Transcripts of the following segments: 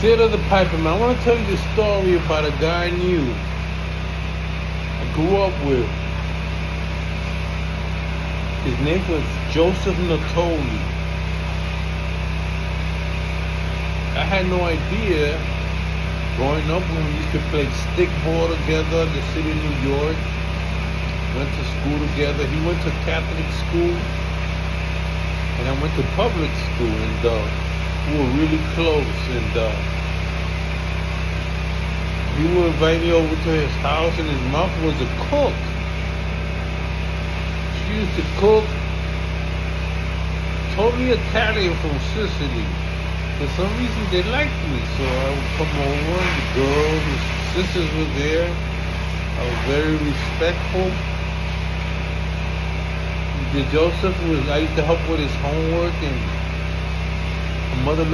Sid of the Piper, man. I want to tell you the story about a guy I knew. I grew up with. His name was Joseph Natoli. I had no idea growing up when we used to play stickball together in the city of New York. Went to school together. He went to Catholic school, and I went to public school, and we were really close. And he would invite me over to his house, and his mom was a cook. She used to cook totally Italian from Sicily. For some reason, they liked me, so I would come over. The girls, his sisters were there. I was very respectful. The Joseph I used to help with his homework, and my mother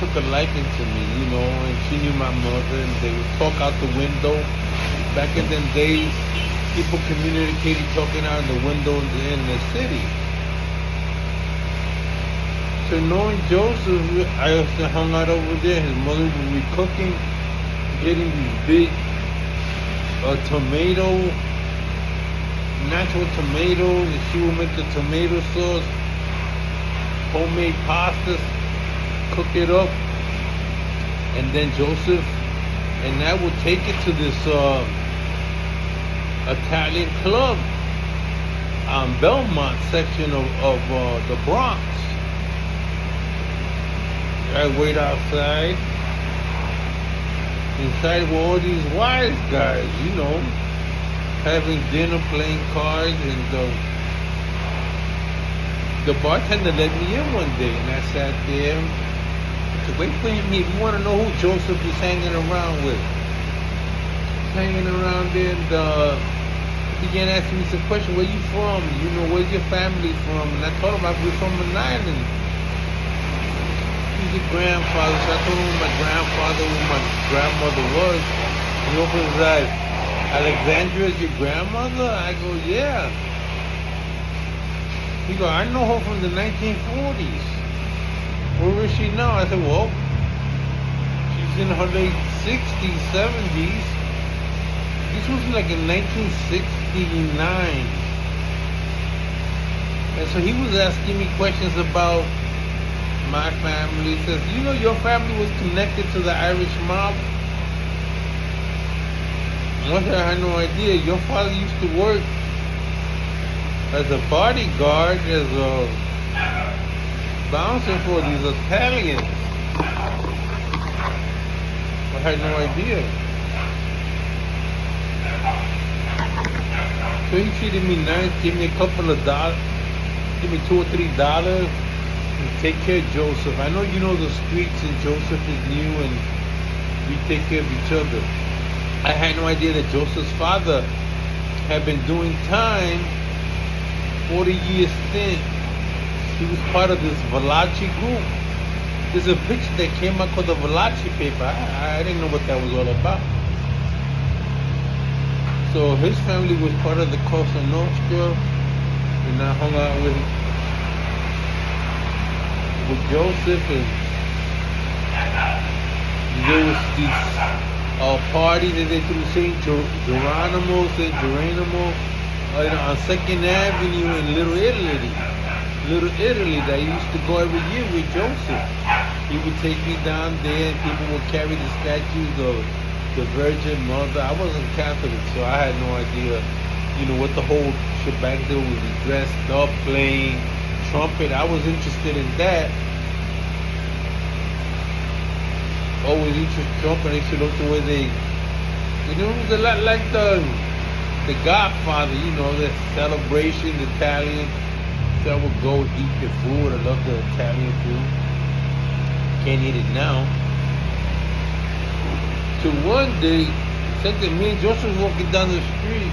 took a liking to me, and she knew my mother, and they would talk out the window. Back in them days, people communicated talking out the window in the city. So knowing Joseph, I used to hang out over there. His mother would be cooking, getting these big natural tomatoes, and she would make the tomato sauce, homemade pastas, cook it up, and then Joseph and I would take it to this Italian club on Belmont section of the Bronx. I wait outside. Inside were all these wise guys, having dinner, playing cards, and the bartender let me in one day, and I sat there. I said, wait for him here. You want to know who Joseph is hanging around with? Hanging around there, and he began asking me some questions. Where you from? Where's your family from? And I told him I was from an island. He's your grandfather. So I told him my grandfather, who my grandmother was. He opened his eyes. Alexandria is your grandmother? I go, yeah. He go, I know her from the 1940s. Where is she now? I said, well, she's in her late 60s, 70s. This was like in 1969. And so he was asking me questions about my family. He says, your family was connected to the Irish mob? I had no idea. Your father used to work as a bodyguard, as a bouncer for these Italians. I had no idea. So he treated me nice, gave me a couple of dollars, give me $2 or $3, and take care of Joseph. I know you know the streets, and Joseph is new, and we take care of each other. I had no idea that Joseph's father had been doing time, 40-year stint. He was part of this Valachi group. There's a picture that came out called the Valachi paper. I didn't know what that was all about. So his family was part of the Cosa Nostra, and I hung out with Joseph, and there was these parties that they threw St. Geronimo on 2nd Avenue in Little Italy that I used to go every year with Joseph. He would take me down there, and people would carry the statues of the Virgin Mother. I wasn't Catholic, so I had no idea, what the whole shebang there was. Dressed up, playing trumpet. I was interested in that. Always interested in trumpet. I used to look the way they, it was a lot like the Godfather, the celebration, the Italian. So I would go eat the food. I love the Italian food. Can't eat it now. So one day, said that me and Joseph was walking down the street,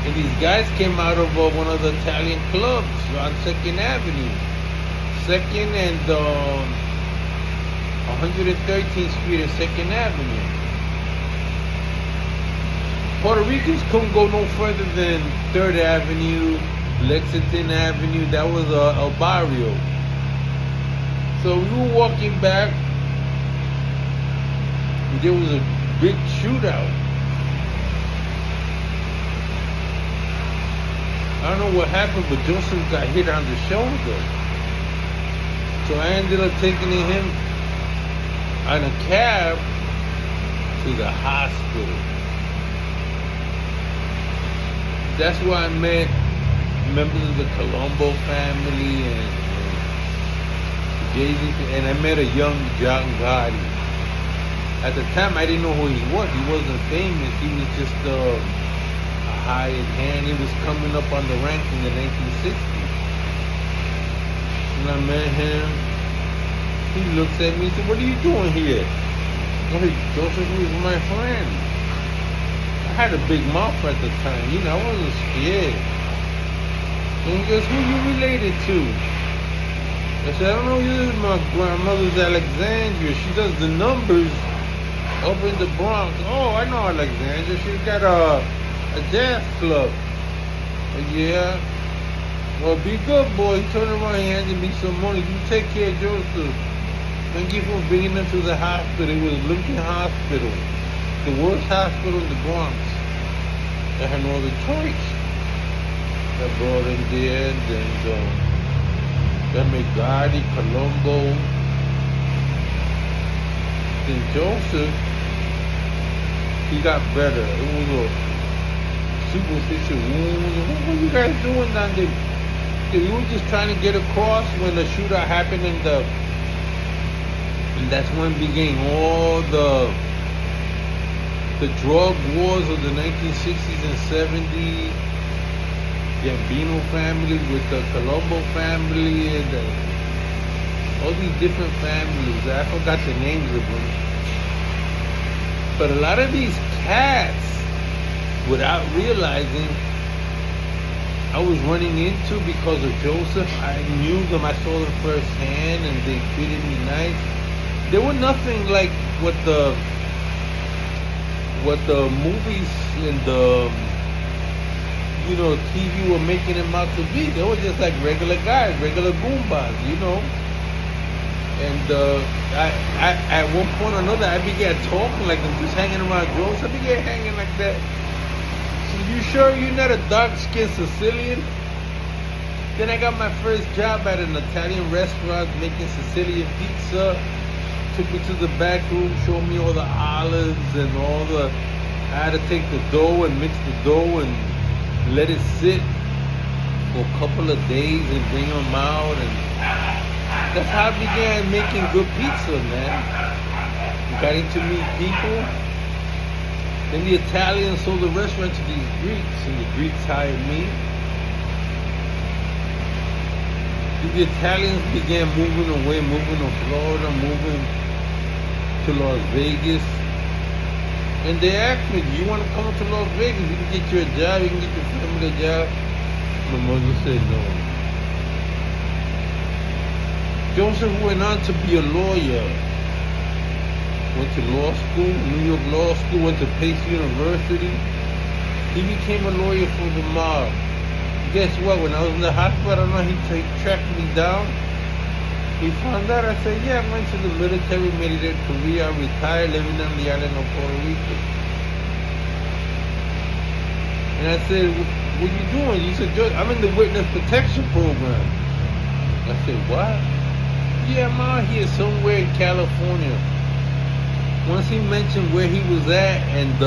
and these guys came out of one of the Italian clubs on 2nd Avenue. 2nd and 113th Street and 2nd Avenue. Puerto Ricans couldn't go no further than 3rd Avenue, Lexington Avenue. That was El Barrio. So we were walking back, and there was a big shootout. I don't know what happened, but Joseph got hit on the shoulder. So I ended up taking him on a cab to the hospital. That's where I met members of the Colombo family and Jay-Z, and I met a young John Gotti. At the time, I didn't know who he was. He wasn't famous. He was just a hired hand. He was coming up on the ranks in the 1960s. And I met him. He looks at me and said, "What are you doing here?" I said, "Joseph was my friend." I had a big mouth at the time. I wasn't scared. And he goes, "Who you related to?" I said, "I don't know. This is my grandmother's Alexandria. She does the numbers up in the Bronx." "Oh, I know Alexandria. She's got a jazz club." "Yeah. Well, be good, boy." He turned around and handed me some money. "You take care of Joseph. Thank you for bringing him to the hospital." It was Lincoln Hospital, the worst hospital in the Bronx. I had no other choice. I brought him there, and then Gotti, Colombo, then Joseph. He got better. It was a superficial wound. What were you guys doing down there? We were just trying to get across when the shootout happened, and that's when began all the drug wars of the 1960s and 70s. Gambino family with the Colombo family and all these different families. I forgot the names of them. But a lot of these cats, without realizing, I was running into because of Joseph. I knew them. I saw them firsthand, and they treated me nice. They were nothing like what the movies and the TV were making them out to be. They were just like regular guys, regular goombas, And I at one point or another, I began talking like I'm just hanging around Joseph. I began hanging like that. So, "You sure you're not a dark-skinned Sicilian?" Then I got my first job at an Italian restaurant making Sicilian pizza. Took me to the back room, showed me all the olives and I had to take the dough and mix the dough and let it sit for a couple of days and bring them out, and that's how I began making good pizza, man. Getting to meet people. Then the Italians sold the restaurant to these Greeks, and the Greeks hired me. The Italians began moving away, moving to Florida, moving to Las Vegas. And they asked me, "Do you want to come to Las Vegas? You can get you a job, you can get your family a job." My mother said no. Joseph went on to be a lawyer. Went to law school, New York Law School, went to Pace University. He became a lawyer for the mob. Guess what? When I was in the hospital, I don't know, he tracked me down. He found out. I said, "Yeah, I went to the military, made it a career, I retired, living on the island of Puerto Rico." And I said, "What you doing?" He said, "George, I'm in the witness protection program." I said, "What?" "Yeah, I'm out here somewhere in California." Once he mentioned where he was at and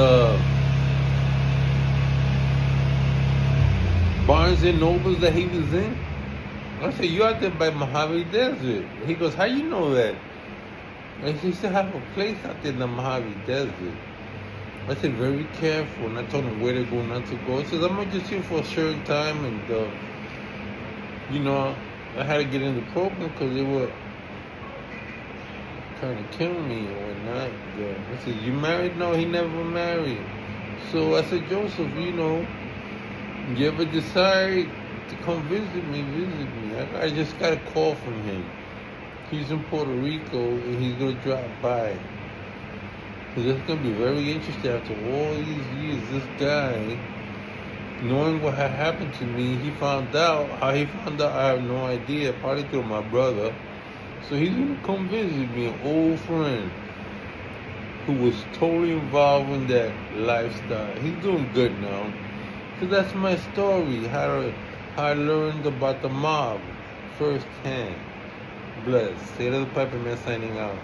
Barnes and Nobles that he was in, I said, "You out there by Mojave Desert?" He goes, "How you know that?" I said, "He still have a place out there in the Mojave Desert." I said, "Very careful." And I told him where to go, not to go. He says, "I'm just here for a certain time." And, I had to get in the program because they were trying to kill me or whatnot. I said, "You married?" "No, he never married." So I said, "Joseph, you ever decide to come visit me, I just got a call from him. He's in Puerto Rico and he's going to drop by. Because it's going to be very interesting after all these years. This guy, knowing what had happened to me, he found out. How he found out, I have no idea. Probably through my brother. So he's gonna come visit me, an old friend who was totally involved in that lifestyle. He's doing good now. So that's my story, how I learned about the mob firsthand. Bless. Say to the Piper Man signing out.